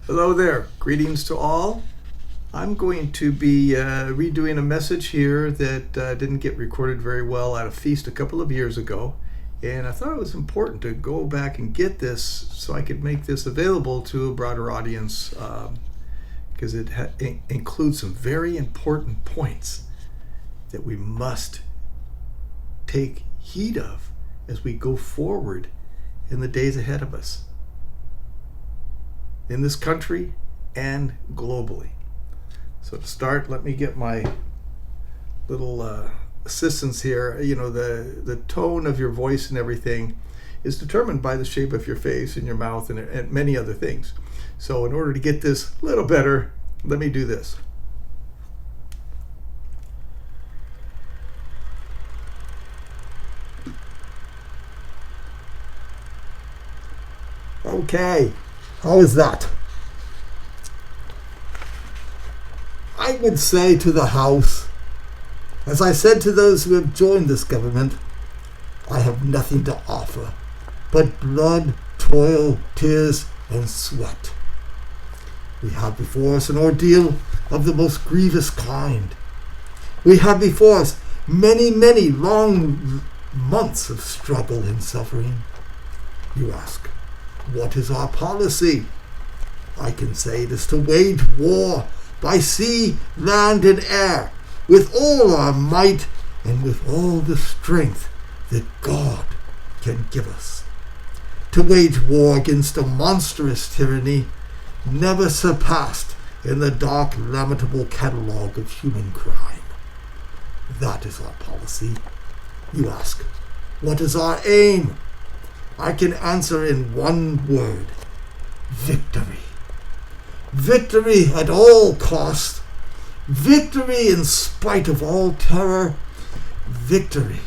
Hello there. Greetings to all. I'm going to be redoing a message here that didn't get recorded very well at a feast a couple of years ago. And I thought it was important to go back and get this so I could make this available to a broader audience because it includes some very important points that we must take heed of as we go forward in the days ahead of us, in this country and globally. So to start, let me get my little assistance here. You know, the tone of your voice and everything is determined by the shape of your face and your mouth and many other things. So in order to get this a little better, let me do this. Okay, how is that? I would say to the House, as I said to those who have joined this government, I have nothing to offer but blood, toil, tears, and sweat. We have before us an ordeal of the most grievous kind. We have before us many, many long months of struggle and suffering. You ask, what is our policy? I can say it is to wage war by sea, land, and air, with all our might and with all the strength that God can give us. To wage war against a monstrous tyranny never surpassed in the dark, lamentable catalogue of human crime. That is our policy. You ask, what is our aim? I can answer in one word: victory. Victory at all cost. Victory in spite of all terror. Victory,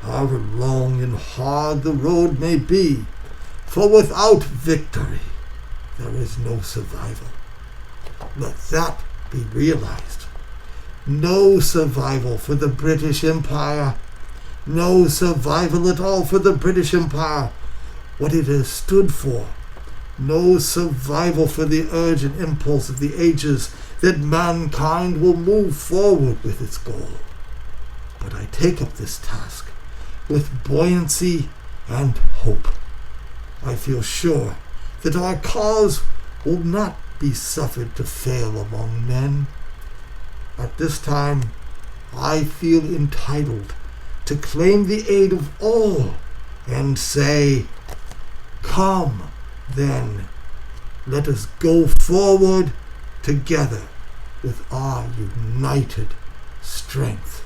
however long and hard the road may be. For without victory, there is no survival. Let that be realized. No survival for the British Empire. No survival at all for the British Empire, what it has stood for. No survival for the urge and impulse of the ages that mankind will move forward with its goal. But I take up this task with buoyancy and hope. I feel sure that our cause will not be suffered to fail among men. At this time, I feel entitled to claim the aid of all and say, come, then, let us go forward together with our united strength.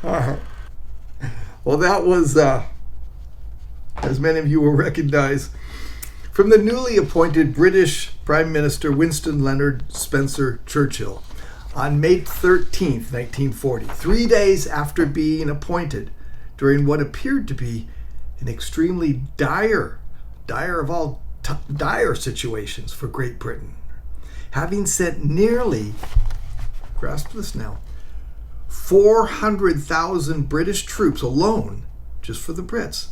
All right. Well, that was, as many of you will recognize, from the newly appointed British Prime Minister Winston Leonard Spencer Churchill on May 13th, 1940, 3 days after being appointed during what appeared to be an extremely dire situations for Great Britain, having sent nearly, grasp this now, 400,000 British troops alone, just for the Brits.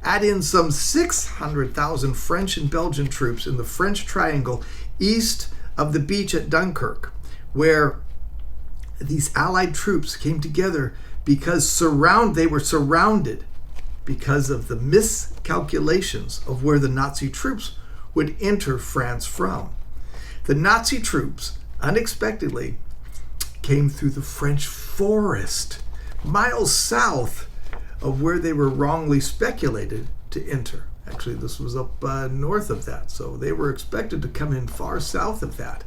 Add in some 600,000 French and Belgian troops in the French Triangle east of the beach at Dunkirk, where these Allied troops came together because they were surrounded because of the miscalculations of where the Nazi troops would enter France from. The Nazi troops unexpectedly came through the French forest, miles south of where they were wrongly speculated to enter. Actually, this was up north of that, so they were expected to come in far south of that.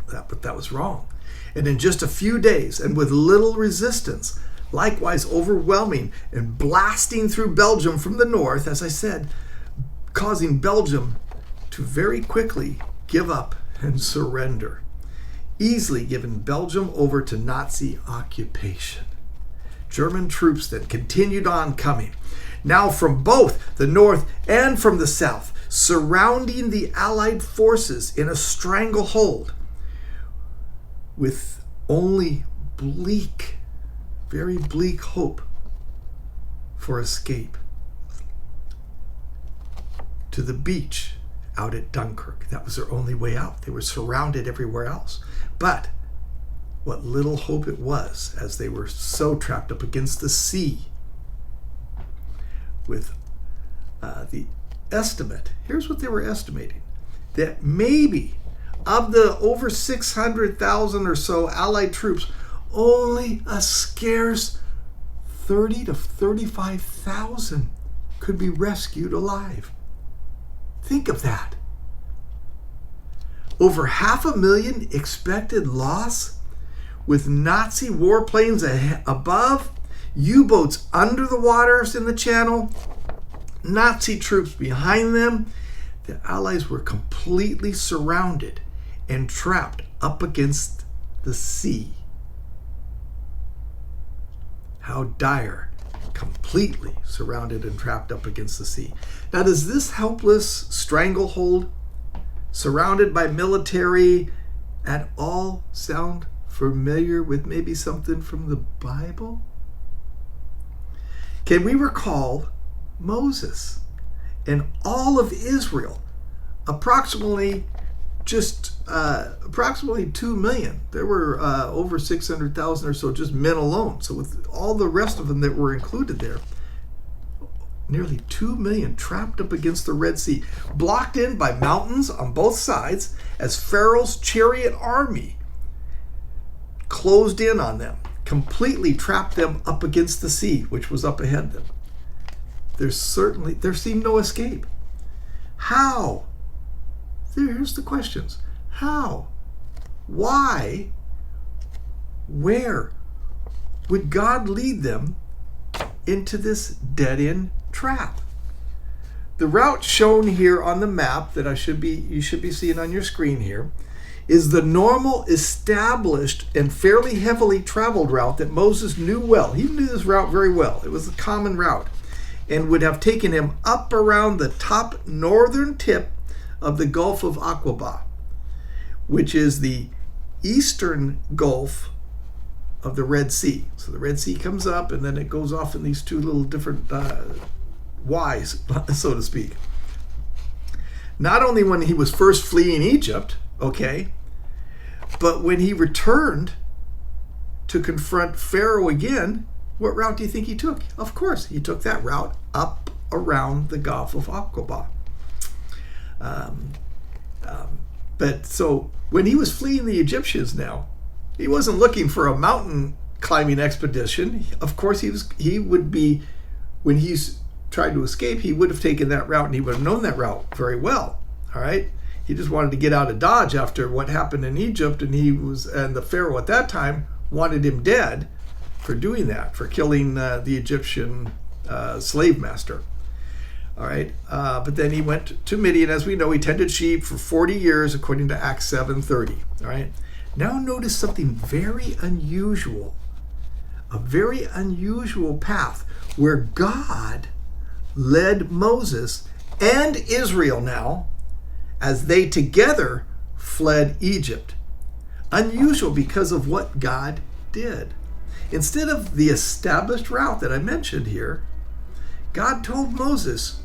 But that was wrong. And in just a few days, and with little resistance, likewise overwhelming and blasting through Belgium from the north, as I said, causing Belgium to very quickly give up and surrender, easily giving Belgium over to Nazi occupation. German troops then continued on coming, now from both the north and from the south, surrounding the Allied forces in a stranglehold, with only bleak, very bleak hope for escape. to the beach out at Dunkirk. That was their only way out. They were surrounded everywhere else. But what little hope it was, as they were so trapped up against the sea, with the estimate, here's what they were estimating, that maybe of the over 600,000 or so Allied troops, only a scarce 30 to 35,000 could be rescued alive. Think of that. Over 500,000 expected loss, with Nazi warplanes above, U-boats under the waters in the channel, Nazi troops behind them. The Allies were completely surrounded and trapped up against the sea. How dire. Completely surrounded and trapped up against the sea. Now, does this helpless stranglehold, surrounded by military, at all sound familiar with maybe something from the Bible? Can we recall Moses and all of Israel, approximately 2 million. There were over 600,000 or so just men alone. So with all the rest of them that were included there, nearly 2 million trapped up against the Red Sea, blocked in by mountains on both sides as Pharaoh's chariot army closed in on them, completely trapped them up against the sea, which was up ahead of them. There seemed no escape. How? Here's the questions. How? Why? Where would God lead them into this dead-end trap? The route shown here on the map that you should be seeing on your screen here is the normal, established, and fairly heavily traveled route that Moses knew well. He knew this route very well. It was a common route and would have taken him up around the top northern tip of the Gulf of Aqaba, which is the eastern Gulf of the Red Sea. So the Red Sea comes up and then it goes off in these two little different Y's, so to speak. Not only when he was first fleeing Egypt, okay, but when he returned to confront Pharaoh again, what route do you think he took? Of course, he took that route up around the Gulf of Aqaba. But so when he was fleeing the Egyptians now, he wasn't looking for a mountain climbing expedition. Of course, he would be, when he's tried to escape, he would have taken that route and he would have known that route very well. All right. He just wanted to get out of Dodge after what happened in Egypt, and the Pharaoh at that time wanted him dead for doing that, for killing the Egyptian slave master. All right, but then he went to Midian. As we know, he tended sheep for 40 years, according to Acts 7:30. All right, now notice something very unusual, a very unusual path where God led Moses and Israel now as they together fled Egypt. Unusual because of what God did. Instead of the established route that I mentioned here, God told Moses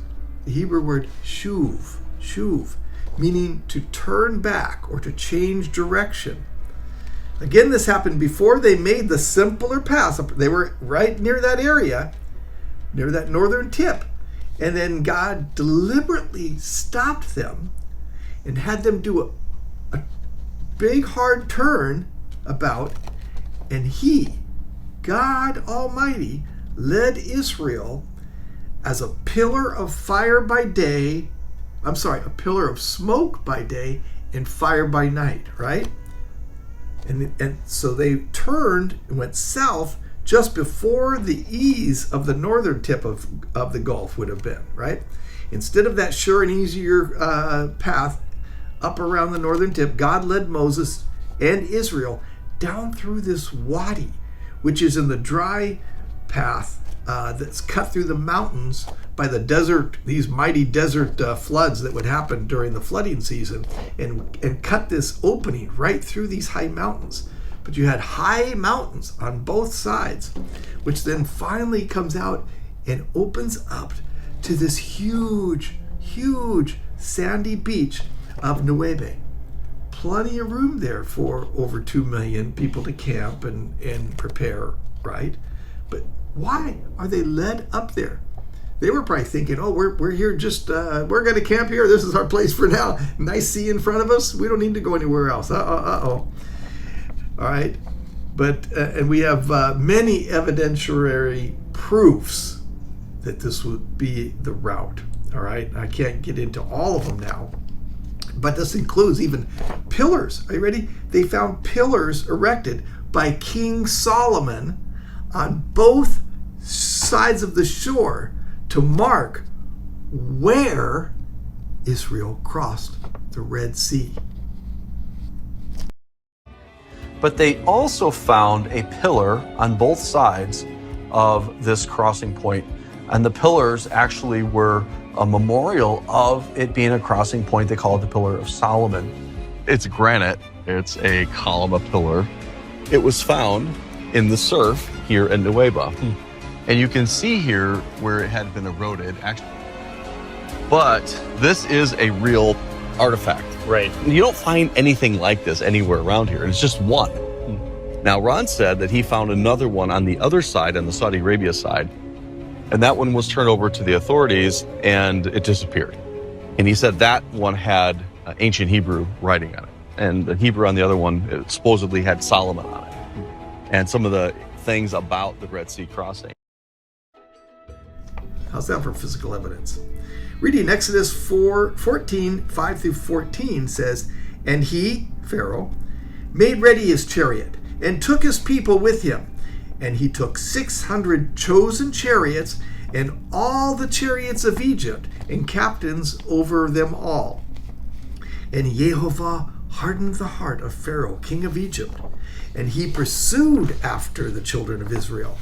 the Hebrew word shuv, meaning to turn back or to change direction. Again, this happened before they made the simpler path. They were right near that area, near that northern tip. And then God deliberately stopped them and had them do a big hard turn about, and God Almighty, led Israel as a pillar of fire by day, a pillar of smoke by day and fire by night, right? And so they turned and went south just before the ease of the northern tip of the Gulf would have been, right? Instead of that sure and easier path up around the northern tip, God led Moses and Israel down through this wadi, which is in the dry path that's cut through the mountains by the desert, these mighty desert floods that would happen during the flooding season, and cut this opening right through these high mountains. But you had high mountains on both sides, which then finally comes out and opens up to this huge huge sandy beach of Knowable. Plenty of room there for over 2 million people to camp and prepare, right? But why are they led up there? They were probably thinking, oh, we're here just, we're going to camp here. This is our place for now. Nice sea in front of us. We don't need to go anywhere else. All right. But, and we have many evidentiary proofs that this would be the route. All right. I can't get into all of them now. But this includes even pillars. Are you ready? They found pillars erected by King Solomon on both sides of the shore to mark where Israel crossed the Red Sea. But they also found a pillar on both sides of this crossing point. And the pillars actually were a memorial of it being a crossing point. They call it the Pillar of Solomon. It's granite. It's a column, a pillar. It was found in the surf here in Knowable. And you can see here where it had been eroded. Actually, but this is a real artifact. Right. You don't find anything like this anywhere around here. It's just one. Now, Ron said that he found another one on the other side, on the Saudi Arabia side. And that one was turned over to the authorities and it disappeared. And he said that one had ancient Hebrew writing on it. And the Hebrew on the other one, it supposedly had Solomon on it. And some of the things about the Red Sea crossing. How's that for physical evidence? Reading Exodus 4:14, 5 through 14 says, And he, Pharaoh, made ready his chariot and took his people with him. And he took 600 chosen chariots and all the chariots of Egypt and captains over them all. And Jehovah hardened the heart of Pharaoh, king of Egypt, and he pursued after the children of Israel.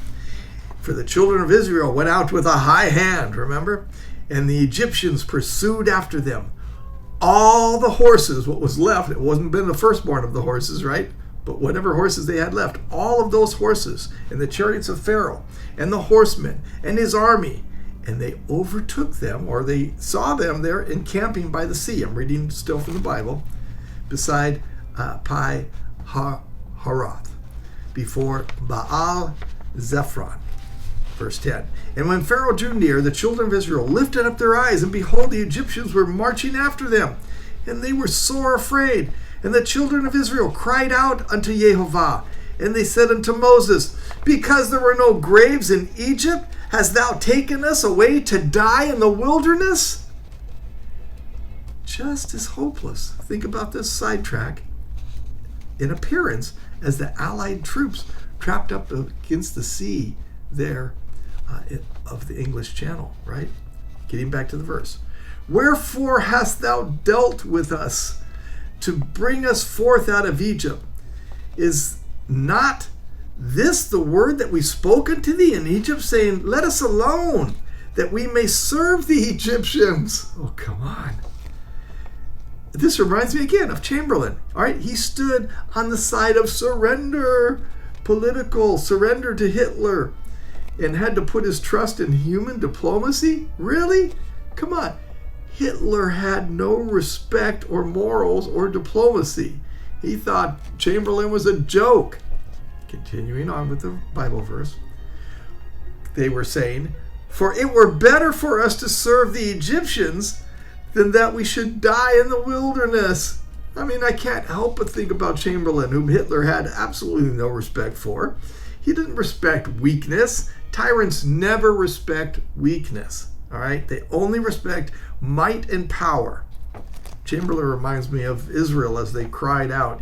For the children of Israel went out with a high hand, remember? And the Egyptians pursued after them. All the horses, what was left, it wasn't been the firstborn of the horses, right? But whatever horses they had left, all of those horses and the chariots of Pharaoh and the horsemen and his army, and they overtook them, or they saw them there encamping by the sea. I'm reading still from the Bible, beside Pi Haroth, before Baal Zephron. Verse 10. And when Pharaoh drew near, the children of Israel lifted up their eyes, and behold, the Egyptians were marching after them, and they were sore afraid. And the children of Israel cried out unto Jehovah, and they said unto Moses, Because there were no graves in Egypt, hast thou taken us away to die in the wilderness? Just as hopeless. Think about this sidetrack. In appearance, as the Allied troops trapped up against the sea there of the English Channel, right? Getting back to the verse. Wherefore hast thou dealt with us to bring us forth out of Egypt? Is not this the word that we spoke unto thee in Egypt, saying, Let us alone, that we may serve the Egyptians? Oh, come on. This reminds me again of Chamberlain. All right, he stood on the side of surrender, political surrender to Hitler, and had to put his trust in human diplomacy? Really? Come on. Hitler had no respect or morals or diplomacy. He thought Chamberlain was a joke. Continuing on with the Bible verse, they were saying, For it were better for us to serve the Egyptians than that we should die in the wilderness. I mean, I can't help but think about Chamberlain, whom Hitler had absolutely no respect for. He didn't respect weakness. Tyrants never respect weakness. All right? They only respect might and power. Chamberlain reminds me of Israel as they cried out,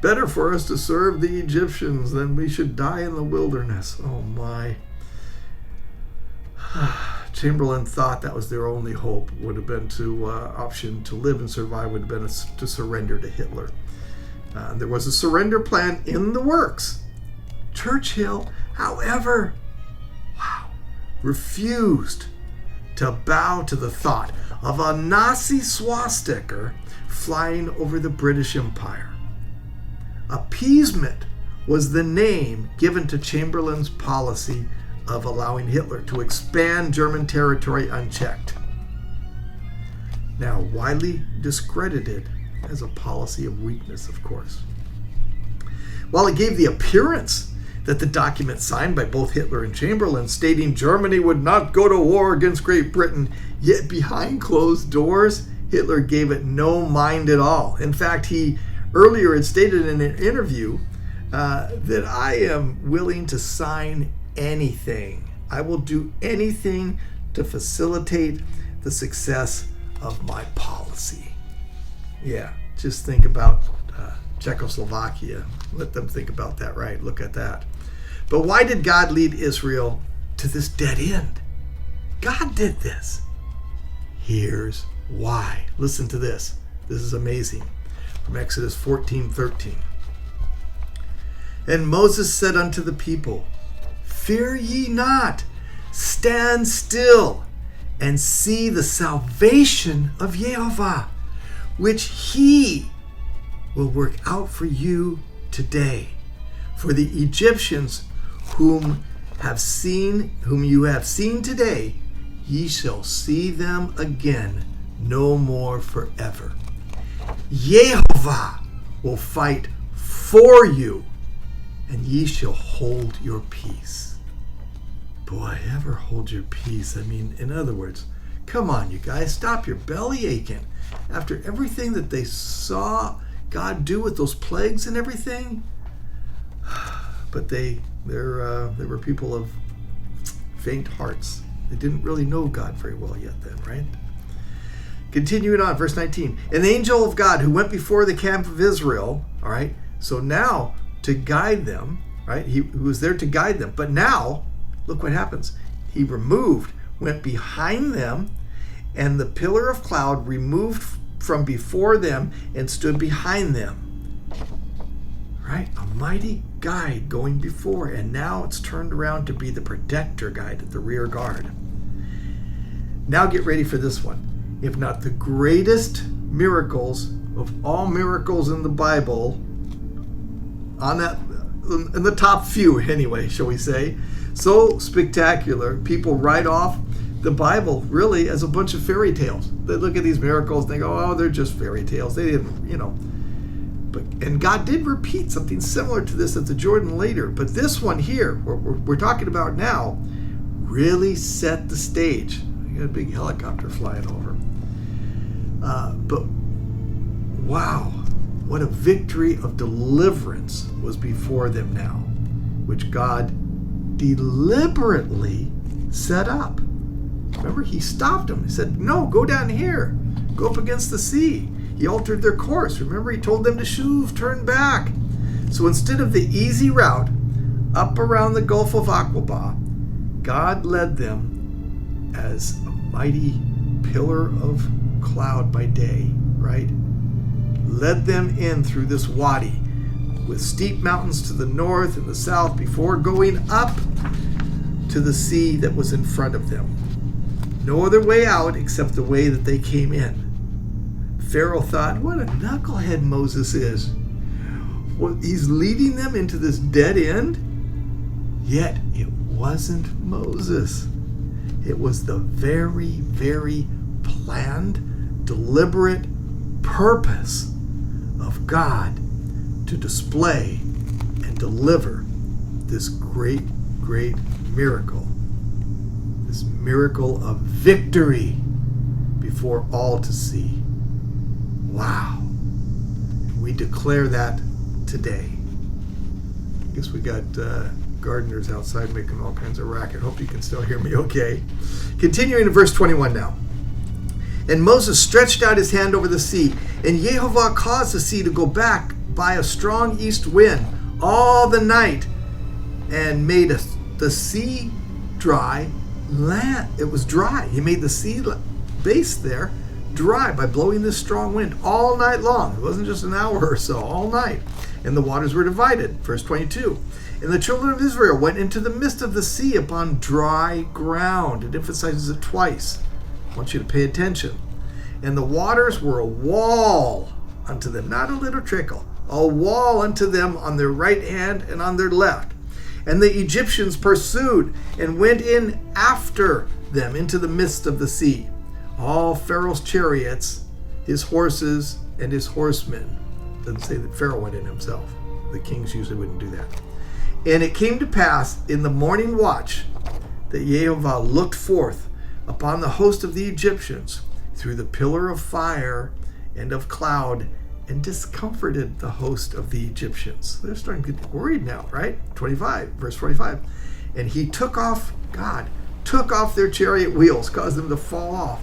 better for us to serve the Egyptians than we should die in the wilderness. Oh my. Chamberlain thought that was their only hope, would have been option to live and survive would have been to surrender to Hitler. There was a surrender plan in the works. Churchill, however, refused to bow to the thought of a Nazi swastika flying over the British Empire. Appeasement was the name given to Chamberlain's policy of allowing Hitler to expand German territory unchecked. now widely discredited as a policy of weakness, of course. While it gave the appearance that the document signed by both Hitler and Chamberlain stating Germany would not go to war against Great Britain, yet behind closed doors, Hitler gave it no mind at all. In fact, he earlier had stated in an interview that I am willing to sign anything. I will do anything to facilitate the success of my policy. Yeah, just think about Czechoslovakia. Let them think about that, right? Look at that. But why did God lead Israel to this dead end? God did this. Here's why. Listen to this. This is amazing. From Exodus 14:13. And Moses said unto the people, Fear ye not, stand still, and see the salvation of Jehovah, which he will work out for you today. For the Egyptians whom you have seen today, ye shall see them again no more forever. Jehovah will fight for you, and ye shall hold your peace. Boy, ever hold your peace? I mean, in other words, come on, you guys, stop your belly aching. After everything that they saw God do with those plagues and everything, but they were people of faint hearts. They didn't really know God very well yet then, right? Continuing on, verse 19. An angel of God who went before the camp of Israel, all right, so now to guide them, right? He was there to guide them. But now, look what happens. He went behind them, and the pillar of cloud removed from before them and stood behind them. Right? A mighty guide going before, and now it's turned around to be the protector guide at the rear guard. Now get ready for this one. If not the greatest miracles of all miracles in the Bible, in the top few anyway, shall we say, so spectacular, people write off the Bible really as a bunch of fairy tales. They look at these miracles and they go, oh, they're just fairy tales. They didn't, and God did repeat something similar to this at the Jordan later. But this one here, we're talking about now, really set the stage. You got a big helicopter flying over. But wow, what a victory of deliverance was before them now, which God deliberately set up. Remember, he stopped them. He said, no, go down here. Go up against the sea. He altered their course. Remember, he told them to turn back. So instead of the easy route up around the Gulf of Aqaba, God led them as a mighty pillar of cloud by day, right? Led them in through this wadi with steep mountains to the north and the south before going up to the sea that was in front of them. No other way out except the way that they came in. Pharaoh thought, what a knucklehead Moses is. Well, he's leading them into this dead end, yet it wasn't Moses. It was the very, very planned, deliberate purpose of God to display and deliver this great, great miracle. This miracle of victory before all to see. Wow. We declare that today. I guess we got gardeners outside making all kinds of racket. Hope you can still hear me okay. Continuing in verse 21 now. And Moses stretched out his hand over the sea, and Jehovah caused the sea to go back by a strong east wind all the night, and made the sea dry land. It was dry. He made the sea base there dry by blowing this strong wind all night long. It wasn't just an hour or so, all night. And the waters were divided. Verse 22. And the children of Israel went into the midst of the sea upon dry ground. It emphasizes it twice. I want you to pay attention. And the waters were a wall unto them, not a little trickle, a wall unto them on their right hand and on their left. And the Egyptians pursued and went in after them into the midst of the sea. all Pharaoh's chariots, his horses, and his horsemen. Doesn't say that Pharaoh went in himself. The kings usually wouldn't do that. And it came to pass in the morning watch that Jehovah looked forth upon the host of the Egyptians through the pillar of fire and of cloud, and discomforted the host of the Egyptians. They're starting to get worried now, right? 25, verse 45. And he God took off their chariot wheels, caused them to fall off,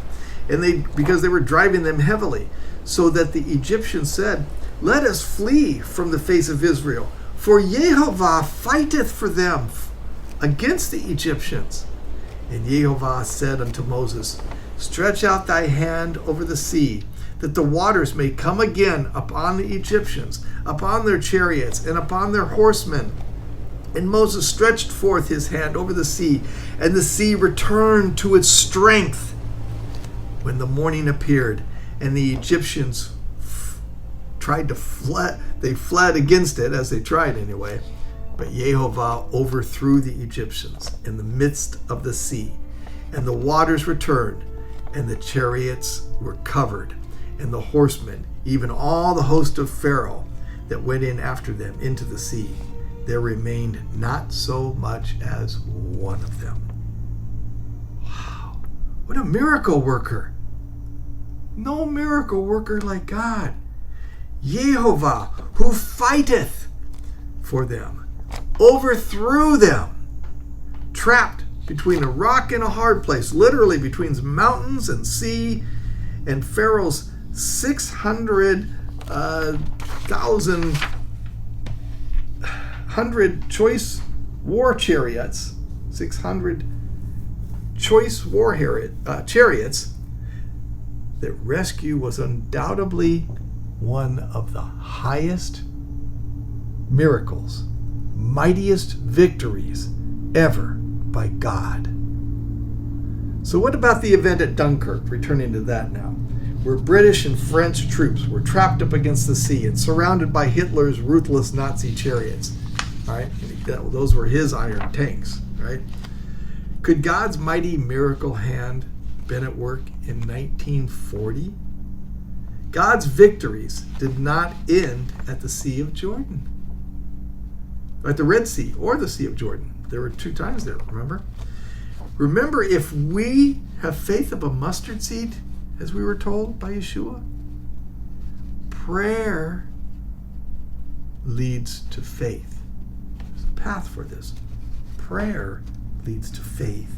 because they were driving them heavily, so that the Egyptians said, let us flee from the face of Israel, for Jehovah fighteth for them against the Egyptians. And Jehovah said unto Moses, stretch out thy hand over the sea, that the waters may come again upon the Egyptians, upon their chariots, and upon their horsemen. And Moses stretched forth his hand over the sea, and the sea returned to its strength when the morning appeared, and the Egyptians they fled against it, as they tried anyway. But Jehovah overthrew the Egyptians in the midst of the sea, and the waters returned, and the chariots were covered, and the horsemen, even all the host of Pharaoh that went in after them into the sea. There remained not so much as one of them. Wow, what a miracle worker. No miracle worker like God. Jehovah, who fighteth for them, overthrew them, trapped between a rock and a hard place, literally between mountains and sea, and Pharaoh's 600,000 choice war chariots, 600 choice war chariots. That rescue was undoubtedly one of the highest miracles, mightiest victories ever by God. So what about the event at Dunkirk? Returning to that now, where British and French troops were trapped up against the sea and surrounded by Hitler's ruthless Nazi chariots. All right, those were his iron tanks, right? Could God's mighty miracle hand been at work in 1940? God's victories did not end at the Sea of Jordan, at the Red Sea or the Sea of Jordan. There were 2 times there, remember? Remember, if we have faith of a mustard seed, as we were told by Yeshua, prayer leads to faith. There's a path for this. Prayer leads to faith.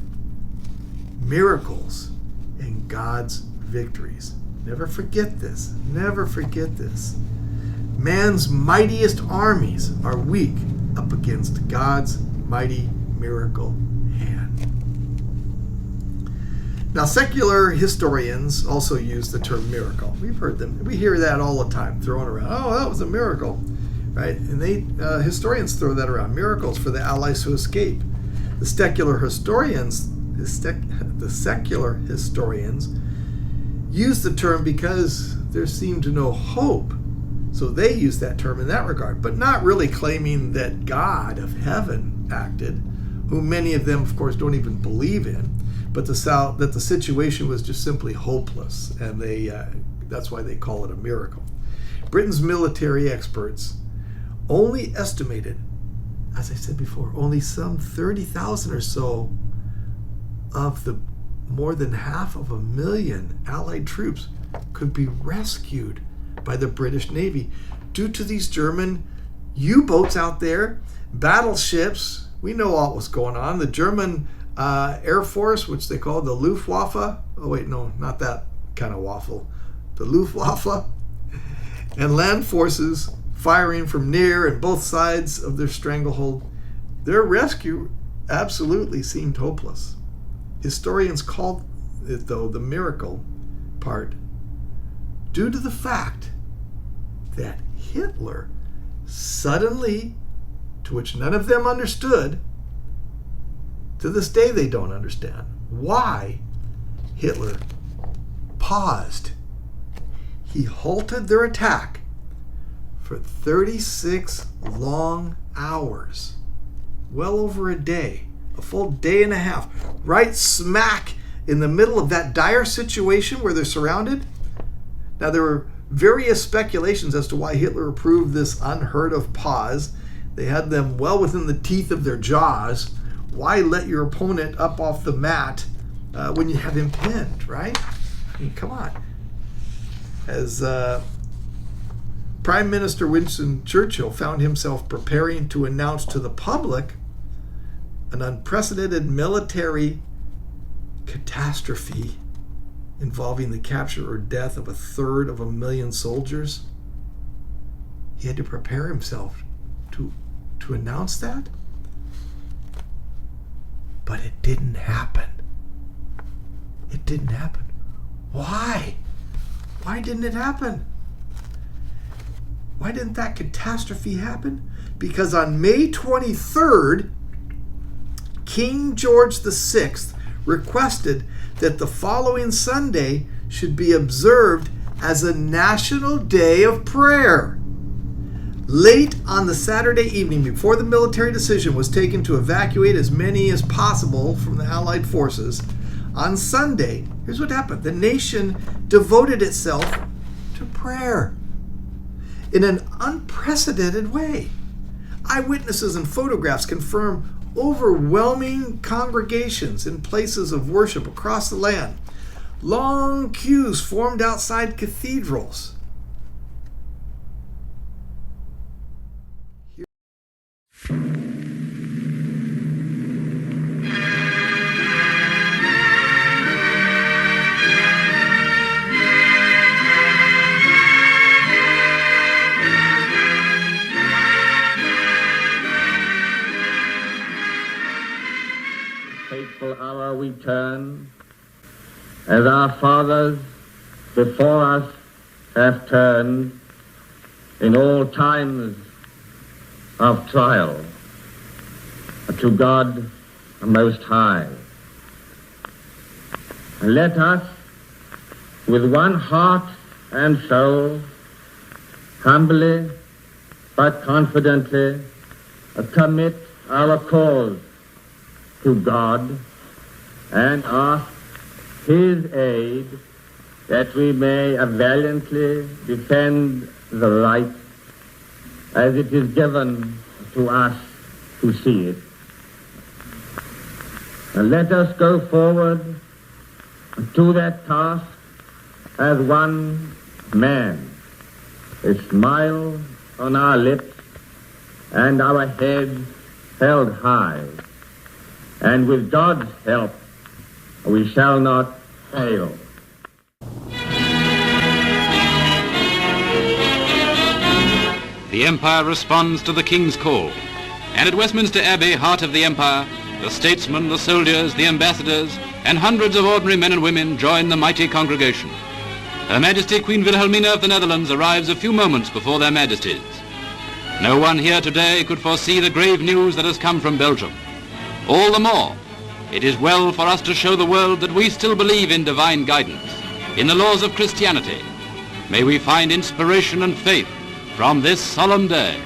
Miracles and God's victories. Never forget this. Never forget this. Man's mightiest armies are weak up against God's mighty miracle hand. Now, secular historians also use the term miracle. We've heard them. We hear that all the time thrown around. Oh, that was a miracle, right? And historians throw that around. Miracles for the Allies to escape. The secular historians use the term because there seemed to no hope. So they use that term in that regard, but not really claiming that God of heaven acted, whom many of them, of course, don't even believe in, but that the situation was just simply hopeless, and that's why they call it a miracle. Britain's military experts only estimated, as I said before, only some 30,000 or so of the more than 500,000 Allied troops could be rescued by the British Navy due to these German U-boats out there, battleships. We know all what's going on. The German Air Force, which they call the Luftwaffe. Oh wait, no, not that kind of waffle. The Luftwaffe. And land forces firing from near and both sides of their stranglehold. Their rescue absolutely seemed hopeless. Historians called it, though, the miracle part due to the fact that Hitler suddenly, to which none of them understood, to this day they don't understand why Hitler paused. He halted their attack for 36 long hours, well over a day, a full day and a half, right smack in the middle of that dire situation where they're surrounded. Now, there were various speculations as to why Hitler approved this unheard of pause. They had them well within the teeth of their jaws. Why let your opponent up off the mat when you have him pinned, right? I mean, come on. As Prime Minister Winston Churchill found himself preparing to announce to the public an unprecedented military catastrophe involving the capture or death of 1/3 soldiers. He had to prepare himself to announce that. But it didn't happen. It didn't happen. Why? Why didn't it happen? Why didn't that catastrophe happen? Because on May 23rd, King George VI requested that the following Sunday should be observed as a national day of prayer. Late on the Saturday evening, before the military decision was taken to evacuate as many as possible from the Allied forces, on Sunday, here's what happened. The nation devoted itself to prayer in an unprecedented way. Eyewitnesses and photographs confirm overwhelming congregations in places of worship across the land. Long queues formed outside cathedrals. Fateful hour we turn, as our fathers before us have turned in all times of trial, to God Most High. And let us, with one heart and soul, humbly but confidently commit our cause to God and ask His aid that we may valiantly defend the right as it is given to us to see it. And let us go forward to that task as one man, a smile on our lips and our heads held high. And with God's help, we shall not fail. The Empire responds to the King's call. And at Westminster Abbey, heart of the Empire, the statesmen, the soldiers, the ambassadors, and hundreds of ordinary men and women join the mighty congregation. Her Majesty Queen Wilhelmina of the Netherlands arrives a few moments before their Majesties. No one here today could foresee the grave news that has come from Belgium. All the more, it is well for us to show the world that we still believe in divine guidance, in the laws of Christianity. May we find inspiration and faith from this solemn day.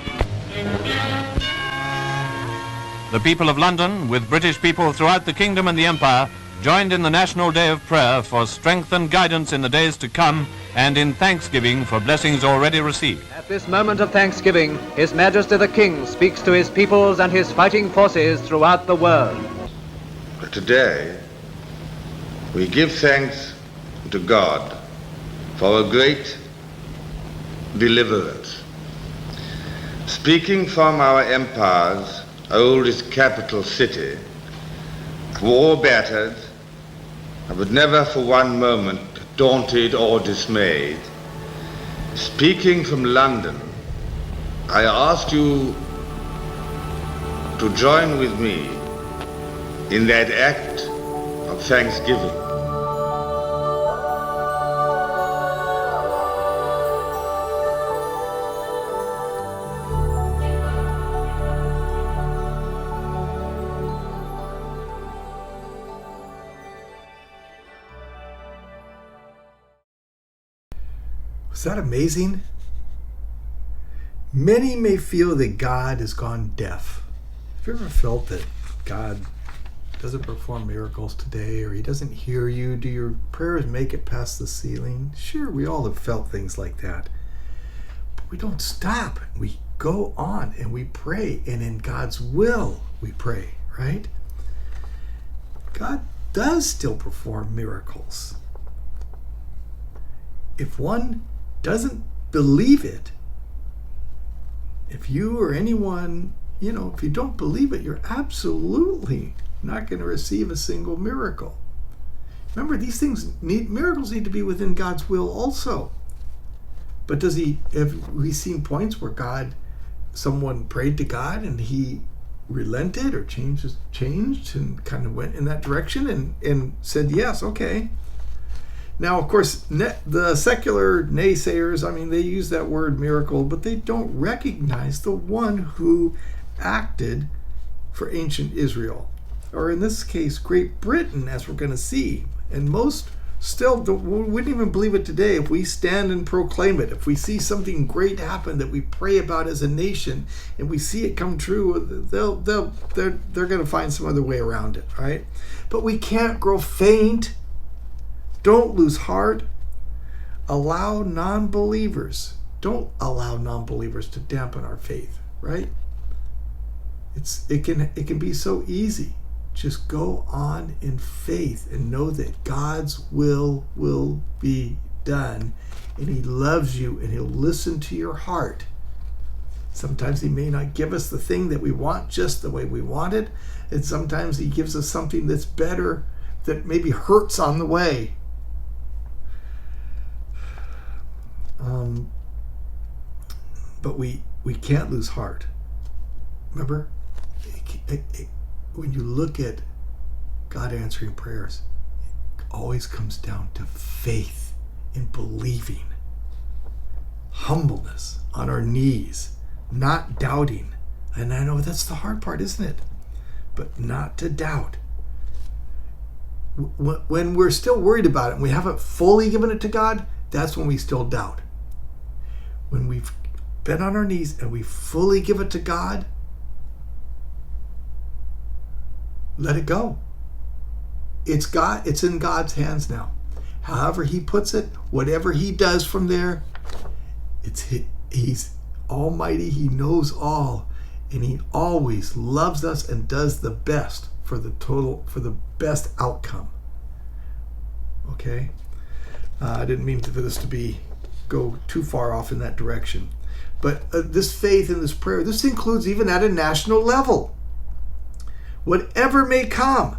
The people of London, with British people throughout the kingdom and the empire, joined in the National Day of Prayer for strength and guidance in the days to come and in thanksgiving for blessings already received. At this moment of thanksgiving, His Majesty the King speaks to his peoples and his fighting forces throughout the world. Today, we give thanks to God for a great deliverance. Speaking from our empire's oldest capital city, war battered, but never for one moment daunted or dismayed. Speaking from London, I ask you to join with me in that act of thanksgiving. Was that amazing? Many may feel that God has gone deaf. Have you ever felt that God doesn't perform miracles today, or he doesn't hear you? Do your prayers make it past the ceiling? Sure, we all have felt things like that. But we don't stop. We go on and we pray, and in God's will we pray, right? God does still perform miracles. If one doesn't believe it, if you or anyone, if you don't believe it, you're absolutely not going to receive a single miracle. Remember, miracles need to be within God's will also. But have we seen points where someone prayed to God and he relented or changed and kind of went in that direction and said, yes, okay. Now, of course, the secular naysayers, they use that word miracle, but they don't recognize the one who acted for ancient Israel, or in this case, Great Britain, as we're going to see. And most still wouldn't even believe it today if we stand and proclaim it. If we see something great happen that we pray about as a nation and we see it come true, they're going to find some other way around it, right? But we can't grow faint. Don't lose heart. Don't allow non-believers to dampen our faith, right? It can be so easy. Just go on in faith and know that God's will be done, and he loves you and he'll listen to your heart. Sometimes he may not give us the thing that we want just the way we want it, and sometimes he gives us something that's better, that maybe hurts on the way. But we can't lose heart. Remember, when you look at God answering prayers, it always comes down to faith in believing, humbleness on our knees, not doubting. And I know that's the hard part, isn't it? But not to doubt. When we're still worried about it and we haven't fully given it to God, that's when we still doubt. When we've been on our knees and we fully give it to God, let it go. It's in God's hands now. However he puts it, whatever he does from there, he's almighty, he knows all, and he always loves us and does the best for the best outcome. Okay? I didn't mean for this to go too far off in that direction. But this faith and this prayer, this includes even at a national level. Whatever may come,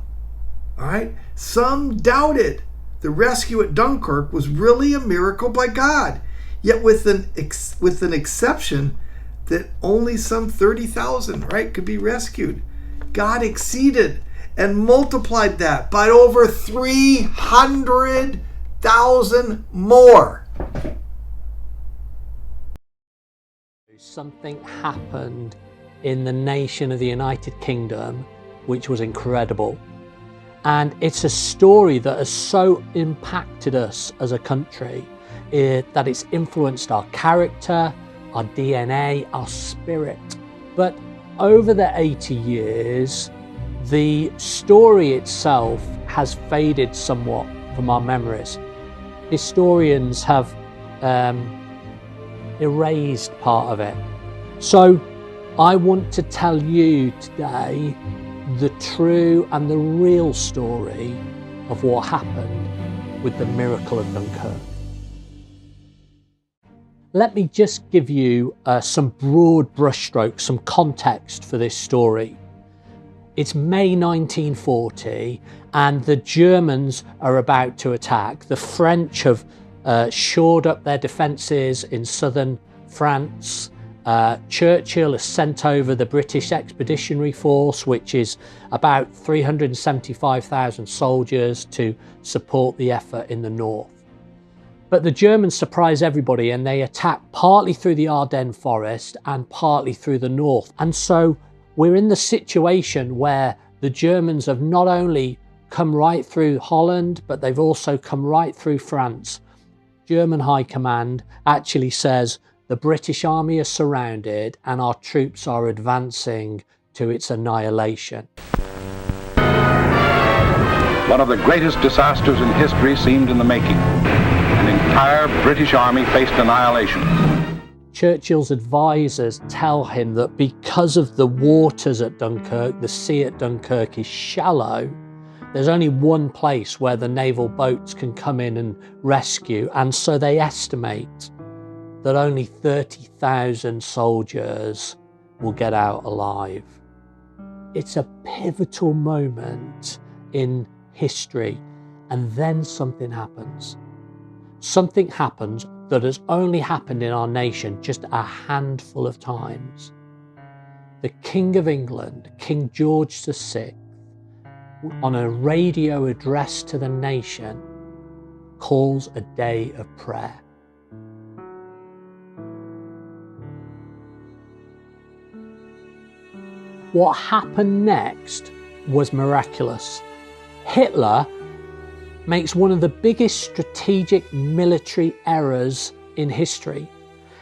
all right? Some doubted the rescue at Dunkirk was really a miracle by God, yet with an exception that only some 30,000, right, could be rescued. God exceeded and multiplied that by over 300,000 more. Something happened in the nation of the United Kingdom which was incredible. And it's a story that has so impacted us as a country that it's influenced our character, our DNA, our spirit. But over the 80 years, the story itself has faded somewhat from our memories. Historians have erased part of it. So I want to tell you today the true and the real story of what happened with the miracle of Dunkirk. Let me just give you some broad brushstrokes, some context for this story. It's May 1940 and the Germans are about to attack. The French have shored up their defences in southern France. Churchill has sent over the British Expeditionary Force, which is about 375,000 soldiers to support the effort in the north. But the Germans surprise everybody and they attack partly through the Ardennes forest and partly through the north. And so we're in the situation where the Germans have not only come right through Holland, but they've also come right through France. German High Command actually says the British army is surrounded and our troops are advancing to its annihilation. one of the greatest disasters in history seemed in the making. An entire British army faced annihilation. Churchill's advisors tell him that because of the waters at Dunkirk, the sea at Dunkirk is shallow, there's only one place where the naval boats can come in and rescue, and so they estimate that only 30,000 soldiers will get out alive. It's a pivotal moment in history, and then something happens. Something happens that has only happened in our nation just a handful of times. The King of England, King George VI, on a radio address to the nation, calls a day of prayer. What happened next was miraculous. Hitler makes one of the biggest strategic military errors in history.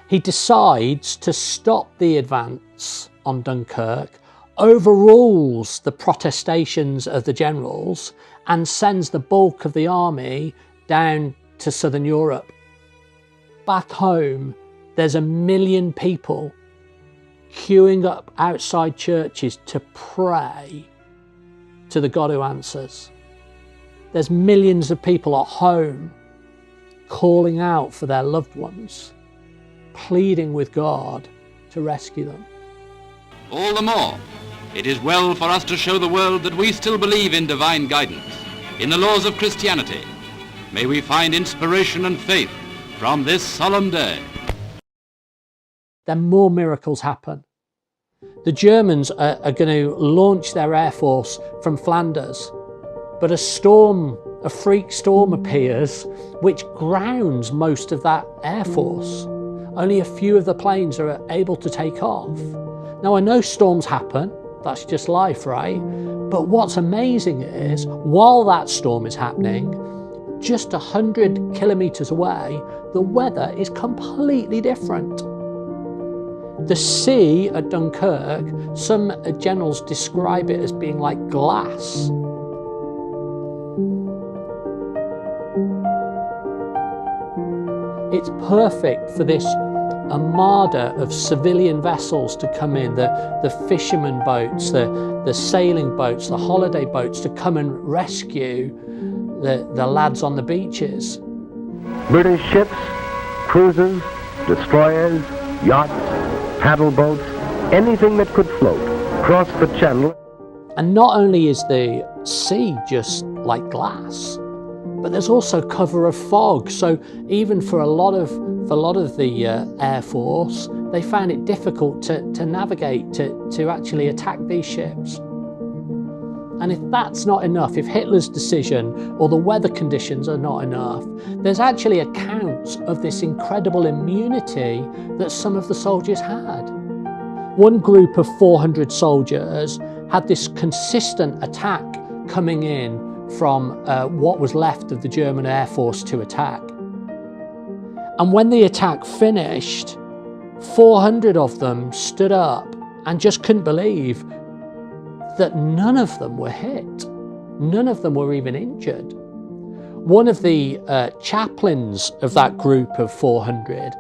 He decides to stop the advance on Dunkirk, overrules the protestations of the generals, and sends the bulk of the army down to southern Europe. Back home, there's 1 million people queuing up outside churches to pray to the God who answers. There's millions of people at home calling out for their loved ones, pleading with God to rescue them. All the more, it is well for us to show the world that we still believe in divine guidance, in the laws of Christianity. May we find inspiration and faith from this solemn day. Then more miracles happen. The Germans are going to launch their air force from Flanders, but a freak storm appears which grounds most of that air force. Only a few of the planes are able to take off. Now, I know storms happen, that's just life, right? But what's amazing is, while that storm is happening, just 100 kilometers away, the weather is completely different. The sea at Dunkirk, some generals describe it as being like glass. It's perfect for this armada of civilian vessels to come in, the fishermen boats, the sailing boats, the holiday boats, to come and rescue the lads on the beaches. British ships, cruisers, destroyers, yachts, paddle boats, anything that could float, crossed the channel. And not only is the sea just like glass, but there's also cover of fog. So even for a lot of the Air Force, they found it difficult to navigate, to actually attack these ships. And if that's not enough, if Hitler's decision or the weather conditions are not enough, there's actually accounts of this incredible immunity that some of the soldiers had. One group of 400 soldiers had this consistent attack coming in from what was left of the German Air Force to attack. And when the attack finished, 400 of them stood up and just couldn't believe that none of them were hit. None of them were even injured. One of the chaplains of that group of 400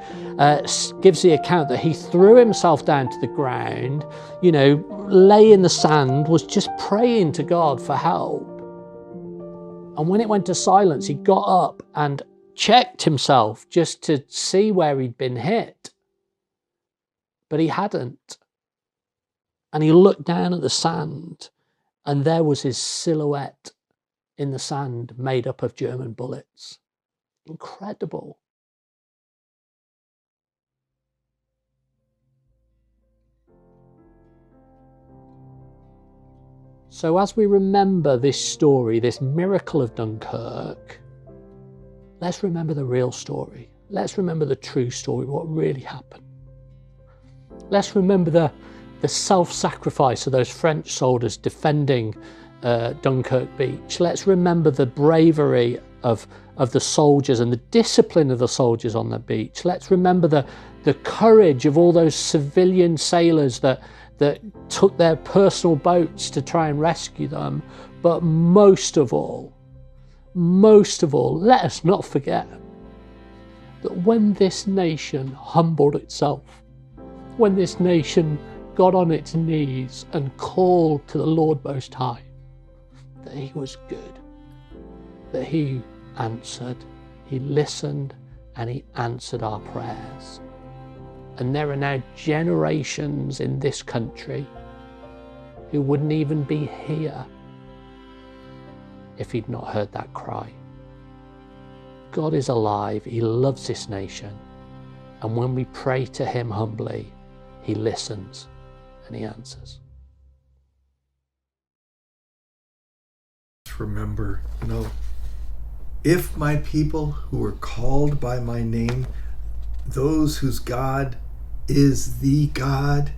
gives the account that he threw himself down to the ground, lay in the sand, was just praying to God for help. And when it went to silence, he got up and checked himself just to see where he'd been hit. But he hadn't. And he looked down at the sand, and there was his silhouette in the sand made up of German bullets. Incredible. So as we remember this story, this miracle of Dunkirk, let's remember the real story. Let's remember the true story, what really happened. Let's remember the self-sacrifice of those French soldiers defending Dunkirk beach. Let's remember the bravery of the soldiers and the discipline of the soldiers on the beach. Let's remember the courage of all those civilian sailors that took their personal boats to try and rescue them. But most of all, most of all, let us not forget that when this nation humbled itself, when this nation got on its knees and called to the Lord Most High, that he was good, that he answered, he listened, and he answered our prayers. And there are now generations in this country who wouldn't even be here if he'd not heard that cry. God is alive, he loves this nation, and when we pray to him humbly, he listens and he answers. Remember, if my people who are called by my name, those whose God is the God,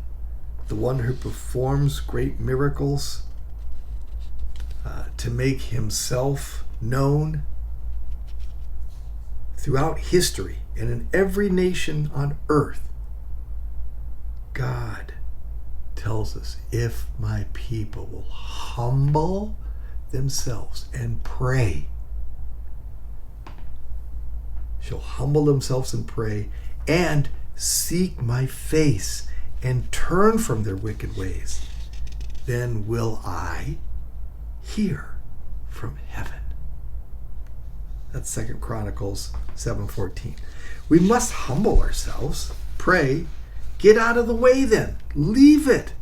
the one who performs great miracles to make himself known throughout history and in every nation on earth, God tells us, if my people will humble themselves and pray, shall humble themselves and pray and seek my face and turn from their wicked ways, then will I hear from heaven. That's 2 Chronicles 7:14. We must humble ourselves, pray, get out of the way then. Leave it.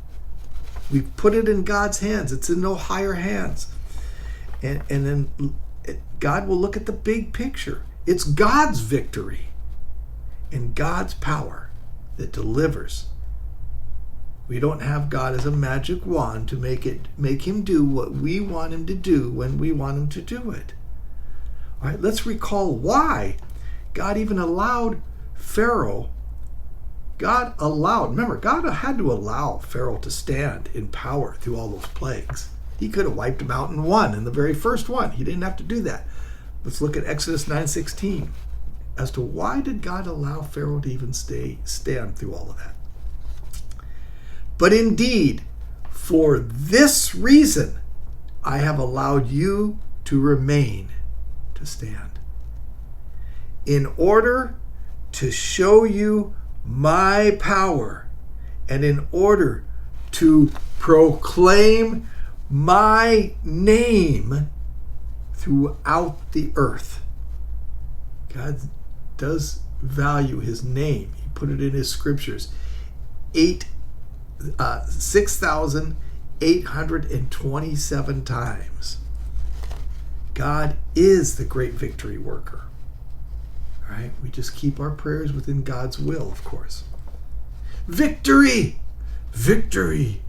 We've put it in God's hands. It's in no higher hands. And then God will look at the big picture. It's God's victory and God's power that delivers. We don't have God as a magic wand to make him do what we want him to do when we want him to do it. All right, let's recall why God even allowed Pharaoh. Remember, God had to allow Pharaoh to stand in power through all those plagues. He could have wiped him out in one, in the very first one. He didn't have to do that. Let's look at Exodus 9:16 as to why did God allow Pharaoh to even stand through all of that. But indeed, for this reason, I have allowed you to remain, to stand, in order to show you my power and in order to proclaim my name throughout the earth. God does value his name. He put it in his scriptures. 6,827 times. God is the great victory worker. All right? We just keep our prayers within God's will, of course. Victory! Victory!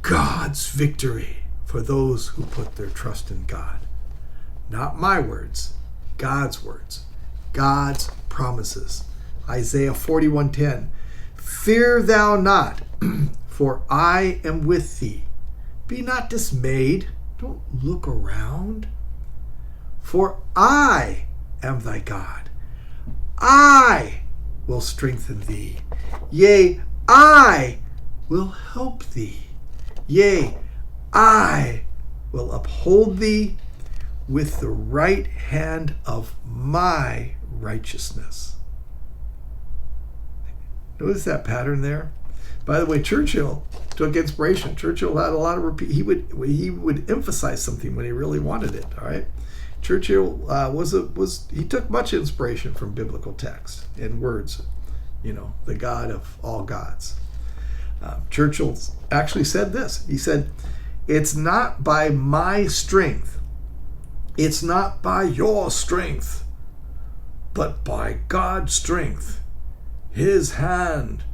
God's victory for those who put their trust in God. Not my words, God's words, God's promises. Isaiah 41:10. Fear thou not, for I am with thee. Be not dismayed. Don't look around. For I am thy God. I will strengthen thee. Yea, I will help thee. Yea, I will uphold thee with the right hand of my righteousness. Notice that pattern there? By the way, Churchill took inspiration. Churchill had a lot of he would emphasize something when he really wanted it, all right? Churchill he took much inspiration from biblical texts and words, the God of all gods. Churchill actually said this. He said, "It's not by my strength, it's not by your strength, but by God's strength, his hand,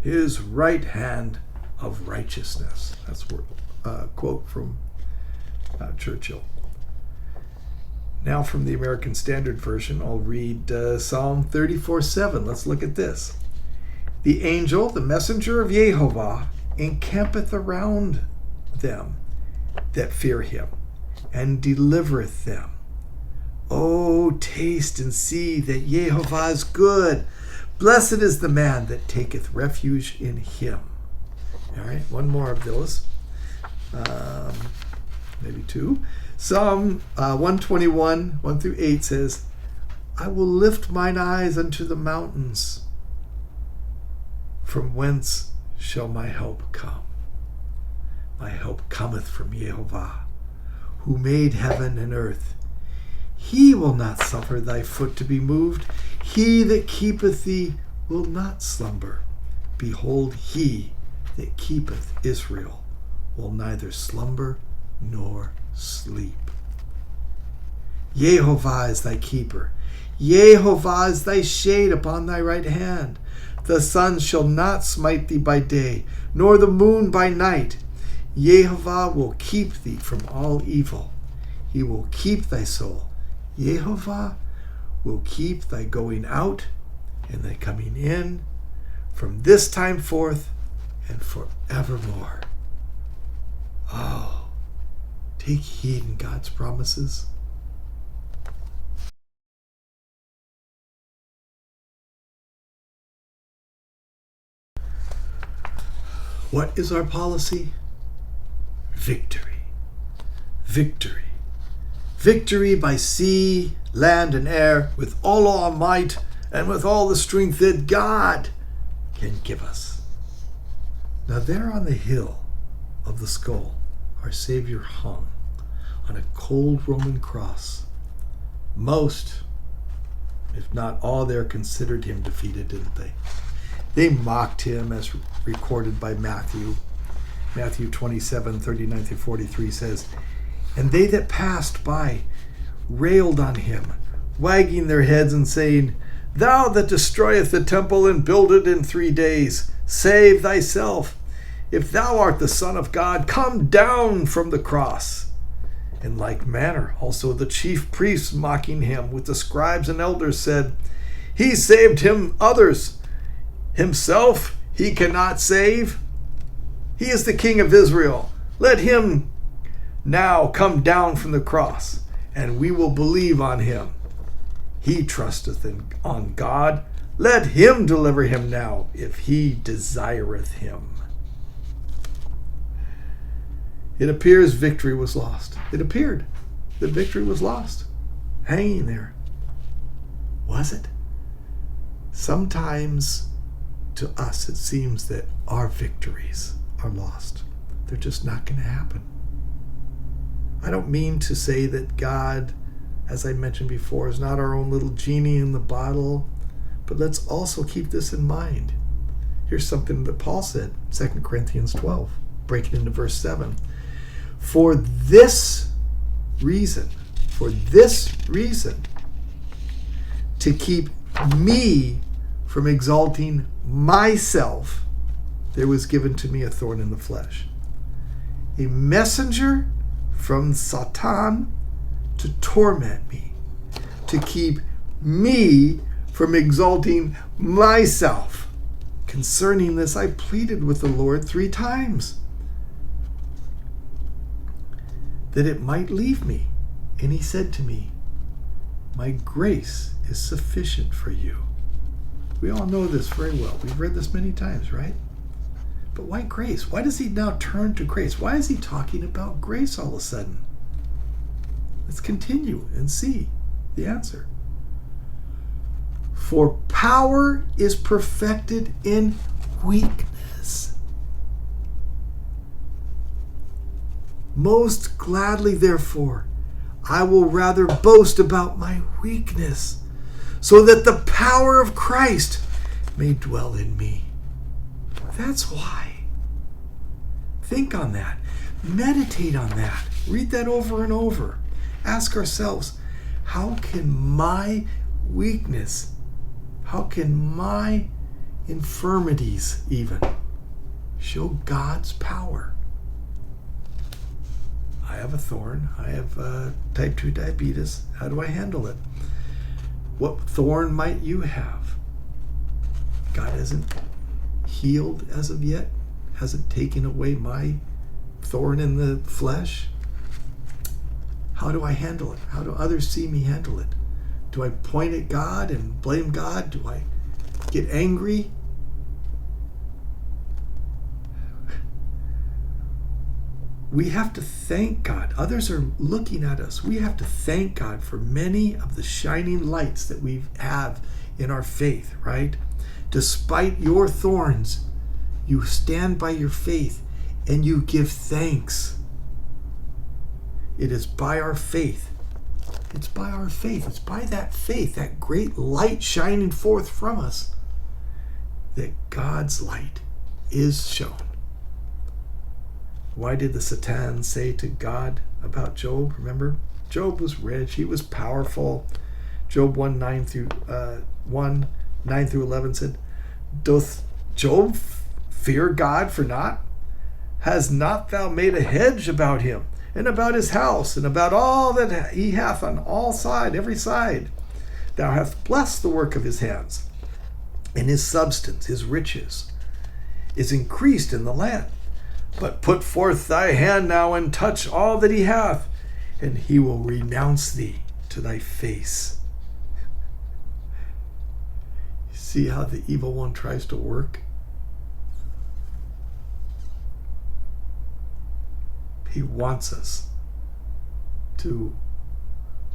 his right hand of righteousness." That's a quote from Churchill. Now from the American Standard Version, I'll read Psalm 34:7. Let's look at this. "The angel, the messenger of Jehovah, encampeth around them that fear him, and delivereth them. O taste and see that Jehovah is good. Blessed is the man that taketh refuge in him." All right, one more of those. Maybe two. Psalm 121, 1 through 8 says, I will lift mine eyes unto the mountains. From whence shall my help come? My help cometh from Jehovah, who made heaven and earth. He will not suffer thy foot to be moved. He that keepeth thee will not slumber. Behold, he that keepeth Israel will neither slumber nor sleep. Jehovah is thy keeper. Jehovah is thy shade upon thy right hand. The sun shall not smite thee by day, nor the moon by night. Jehovah will keep thee from all evil. He will keep thy soul. Jehovah will keep thy going out and thy coming in from this time forth and forevermore. Oh, take heed in God's promises. What is our policy? Victory. Victory. Victory by sea, land, and air, with all our might and with all the strength that God can give us. Now there on the hill of the skull, our Savior hung on a cold Roman cross. Most, if not all there, considered him defeated, didn't they? They mocked him, as recorded by Matthew. Matthew 27, 39 through 43 says, And they that passed by railed on him, wagging their heads and saying, Thou that destroyest the temple and build it in 3 days, save thyself. If thou art the Son of God, come down from the cross. In like manner also the chief priests, mocking him with the scribes and elders, said, He saved him others. Himself he cannot save. He is the King of Israel. Let him now come down from the cross, and we will believe on him. He trusteth on God. Let him deliver him now, if he desireth him. It appears victory was lost. It appeared that victory was lost, hanging there. Was it? Sometimes to us it seems that our victories are lost. They're just not going to happen. I don't mean to say that God, as I mentioned before, is not our own little genie in the bottle, but let's also keep this in mind. Here's something that Paul said, 2 Corinthians 12, breaking into verse 7. For this reason, to keep me from exalting myself, there was given to me a thorn in the flesh, a messenger from Satan to torment me, to keep me from exalting myself. Concerning this, I pleaded with the Lord 3 times that it might leave me. And he said to me, My grace is sufficient for you. We all know this very well. We've read this many times, right? But why grace? Why does he now turn to grace? Why is he talking about grace all of a sudden? Let's continue and see the answer. For power is perfected in weakness. Most gladly, therefore, I will rather boast about my weakness, so that the power of Christ may dwell in me. That's why. Think on that. Meditate on that. Read that over and over. Ask ourselves, how can my weakness, how can my infirmities even show God's power? I have a thorn. I have type 2 diabetes. How do I handle it? What thorn might you have? God hasn't healed as of yet, hasn't taken away my thorn in the flesh. How do I handle it? How do others see me handle it? Do I point at God and blame God? Do I get angry? we have to thank God. Others are looking at us. We have to thank God for many of the shining lights that we have in our faith, right? Despite your thorns, you stand by your faith and you give thanks. It is by our faith. It's by our faith. It's by that faith, that great light shining forth from us, that God's light is shown. Why did the Satan say to God about Job? Remember, Job was rich. He was powerful. Job 9 through 11 said, "Doth Job fear God for naught? Has not thou made a hedge about him, and about his house, and about all that he hath on every side? Thou hast blessed the work of his hands, and his substance, his riches, is increased in the land. But put forth thy hand now, and touch all that he hath, and he will renounce thee to thy face." You see how the evil one tries to work? He wants us to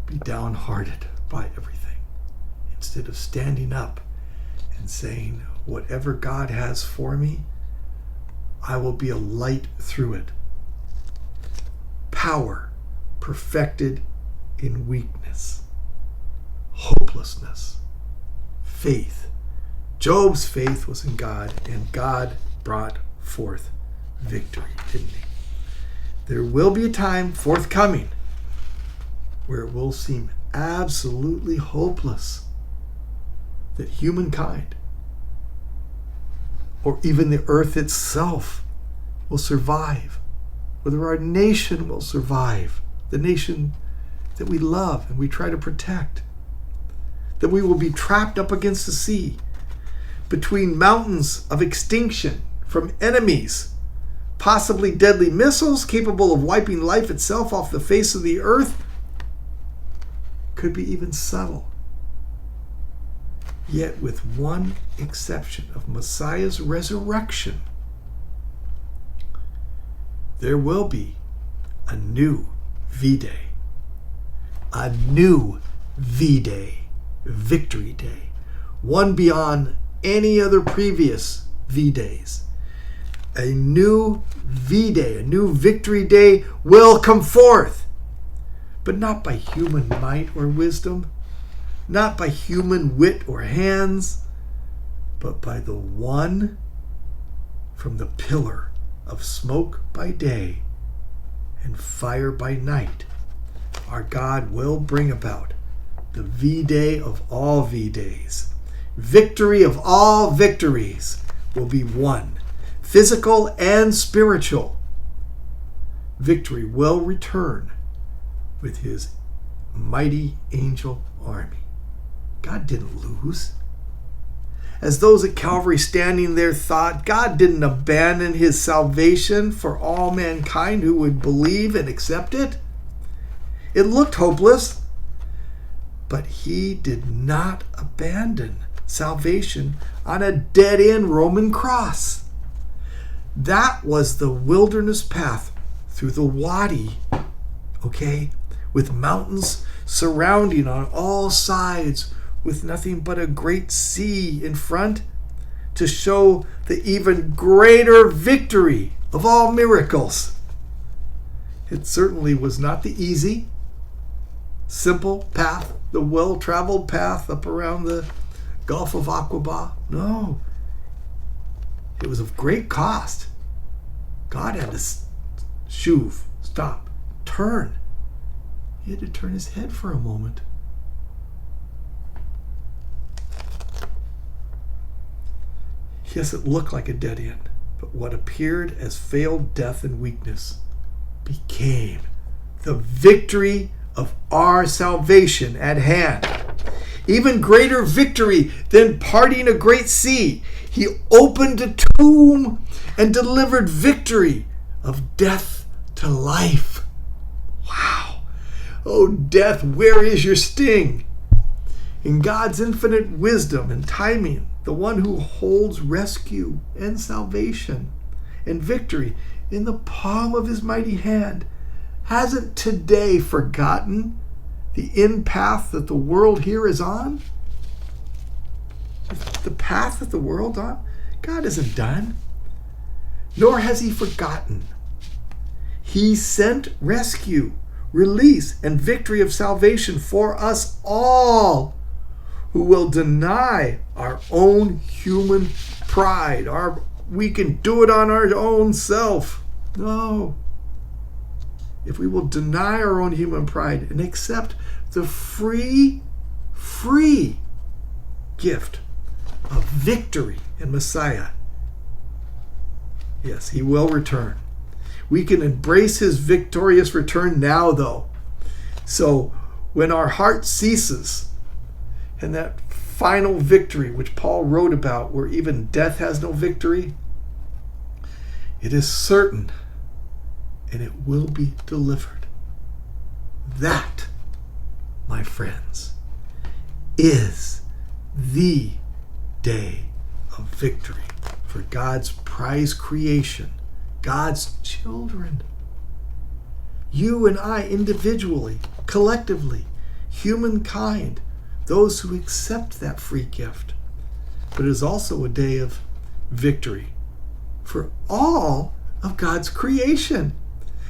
be downhearted by everything, instead of standing up and saying, whatever God has for me, I will be a light through it. Power perfected in weakness, hopelessness, faith. Job's faith was in God, and God brought forth victory, didn't he? There will be a time forthcoming where it will seem absolutely hopeless that humankind, or even the earth itself, will survive, whether our nation will survive, the nation that we love and we try to protect, that we will be trapped up against the sea, between mountains of extinction from enemies, possibly deadly missiles capable of wiping life itself off the face of the earth, could be even subtle. Yet with one exception of Messiah's resurrection, there will be a new V-Day. A new V-Day, Victory Day. One beyond any other previous V-Days. A new V-Day, a new Victory Day will come forth. But not by human might or wisdom, not by human wit or hands, but by the one from the pillar of smoke by day and fire by night. Our God will bring about the V-Day of all V-Days. Victory of all victories will be won, physical and spiritual. Victory will return with his mighty angel army. God didn't lose. As those at Calvary standing there thought, God didn't abandon his salvation for all mankind who would believe and accept it. It looked hopeless, but he did not abandon salvation on a dead-end Roman cross. That was the wilderness path through the wadi, with mountains surrounding on all sides, with nothing but a great sea in front to show the even greater victory of all miracles. It certainly was not the easy, simple path, the well-traveled path up around the Gulf of Aqaba. No. It was of great cost. God had to shuv, stop, turn. He had to turn his head for a moment. Yes, it looked like a dead end, but what appeared as failed death and weakness became the victory of our salvation at hand. Even greater victory than parting a great sea. He opened a tomb and delivered victory of death to life. Wow. Oh, death, where is your sting? In God's infinite wisdom and timing, the one who holds rescue and salvation and victory in the palm of his mighty hand, hasn't today forgotten the end path that the world here is on? The path that the world's on? God isn't done, nor has he forgotten. He sent rescue, release, and victory of salvation for us all who will deny our own human pride. We can do it on our own self. No. If we will deny our own human pride and accept the free gift of victory in Messiah, yes, he will return. We can embrace his victorious return now, though. So when our heart ceases, and that final victory which Paul wrote about, where even death has no victory, it is certain, and it will be delivered. That, my friends, is the day of victory for God's prize creation, God's children. You and I individually, collectively, humankind, those who accept that free gift. But it is also a day of victory for all of God's creation,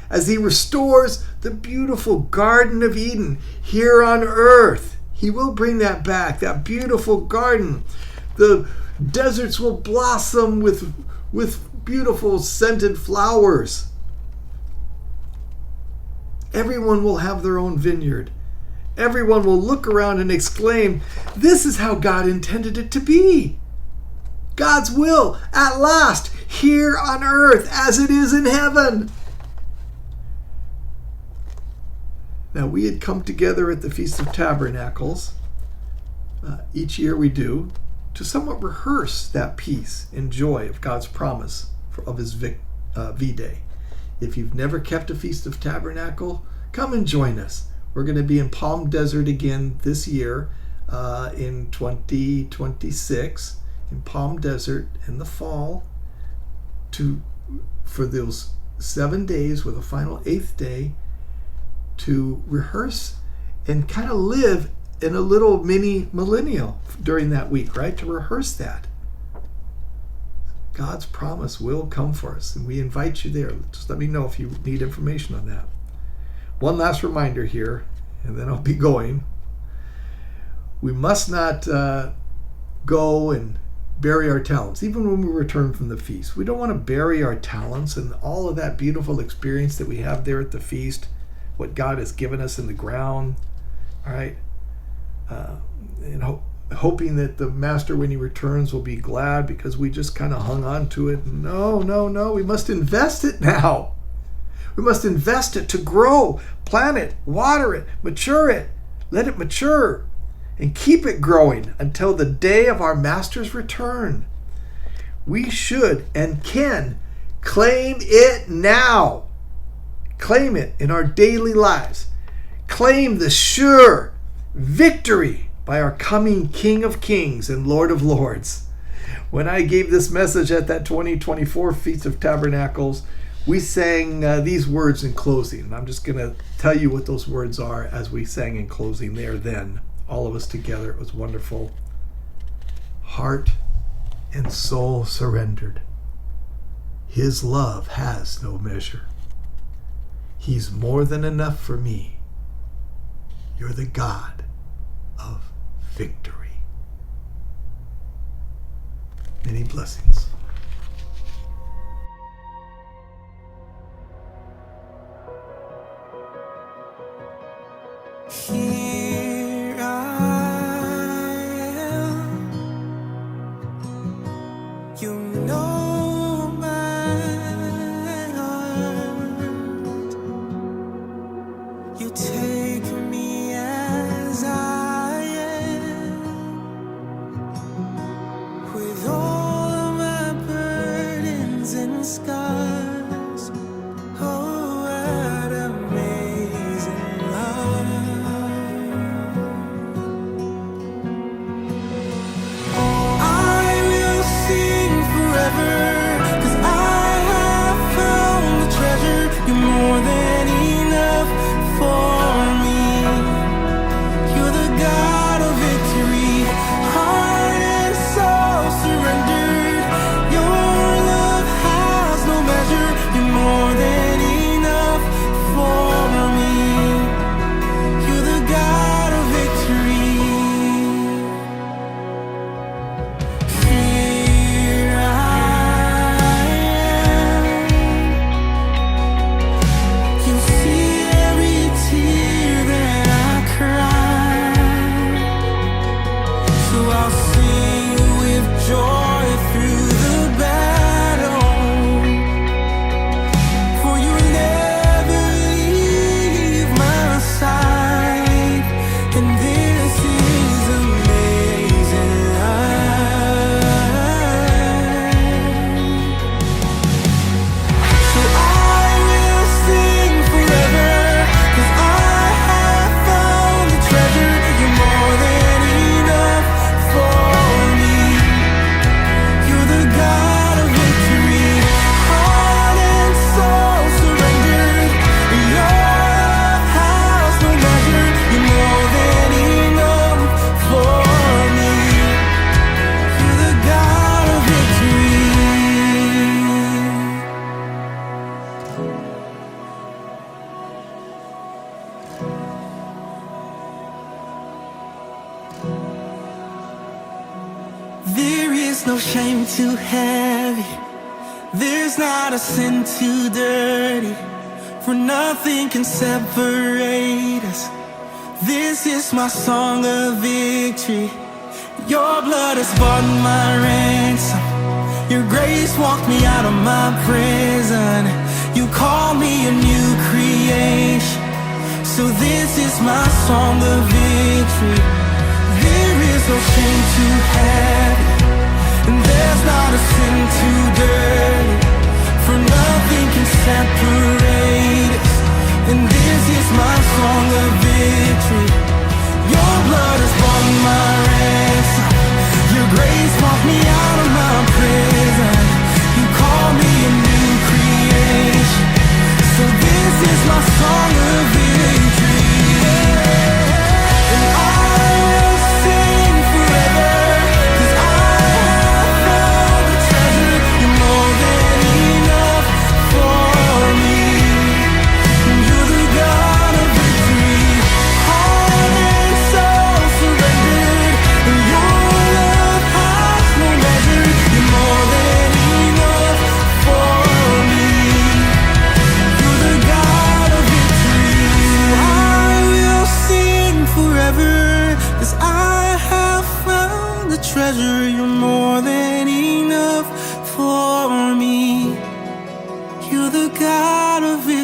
as he restores the beautiful Garden of Eden here on earth. He will bring that back, that beautiful garden. The deserts will blossom with beautiful scented flowers. Everyone will have their own vineyard. Everyone will look around and exclaim, this is how God intended it to be. God's will, at last, here on earth as it is in heaven. Now, we had come together at the Feast of Tabernacles. Each year we do, to somewhat rehearse that peace and joy of God's promise of his V-Day. If you've never kept a Feast of Tabernacle, come and join us. We're going to be in Palm Desert again this year in 2026, in Palm Desert in the fall, for those 7 days with a final 8th day to rehearse and kind of live in a little mini millennial during that week, right? To rehearse that. God's promise will come for us, and we invite you there. Just let me know if you need information on that. One last reminder here, and then I'll be going. We must not go and bury our talents, even when we return from the feast. We don't want to bury our talents and all of that beautiful experience that we have there at the feast, what God has given us in the ground, all right? And hoping that the Master, when he returns, will be glad because we just kind of hung on to it. No. We must invest it now. We must invest it to grow, plant it, water it, mature it, let it mature, and keep it growing until the day of our Master's return. We should and can claim it now. Claim it in our daily lives. Claim the sure victory by our coming King of Kings and Lord of Lords. When I gave this message at that 2024 Feast of Tabernacles, we sang these words in closing. And I'm just going to tell you what those words are as we sang in closing there then. All of us together. It was wonderful. Heart and soul surrendered. His love has no measure. He's more than enough for me. You're the God of victory. Many blessings. Here I am. You know my heart. You take me as I am, with all of my I'll sing with joy through the battle. For you never leave my side, and this is amazing life. So I will sing forever, 'cause I have found the treasure. You're more than enough for me. You're the God of victory, heart and soul surrendered. Your love has no measure. You're more than enough for me. You're the God of victory. There is no shame too heavy. There's not a sin too dirty. For nothing can separate us. This is my song of victory. Your blood has bought my ransom. Your grace walked me out of my prison. You called me a new creation. So this is my song of victory. There is no shame too heavy, and there's not a sin too dirty. For nothing can separate us, and this is my song of victory. Your blood has bought my ransom. Your grace walked me out of my prison. You called me a new creation. So this is my song of victory. And I will sing forever, 'cause I have found the treasure. You're more than enough for me. You're the God of victory, heart and soul surrendered. Your love has no measure. You're more than enough for me. You're the God of victory. I will sing forever, 'cause I have found the treasure. You're more than enough for me. You're the God of victory.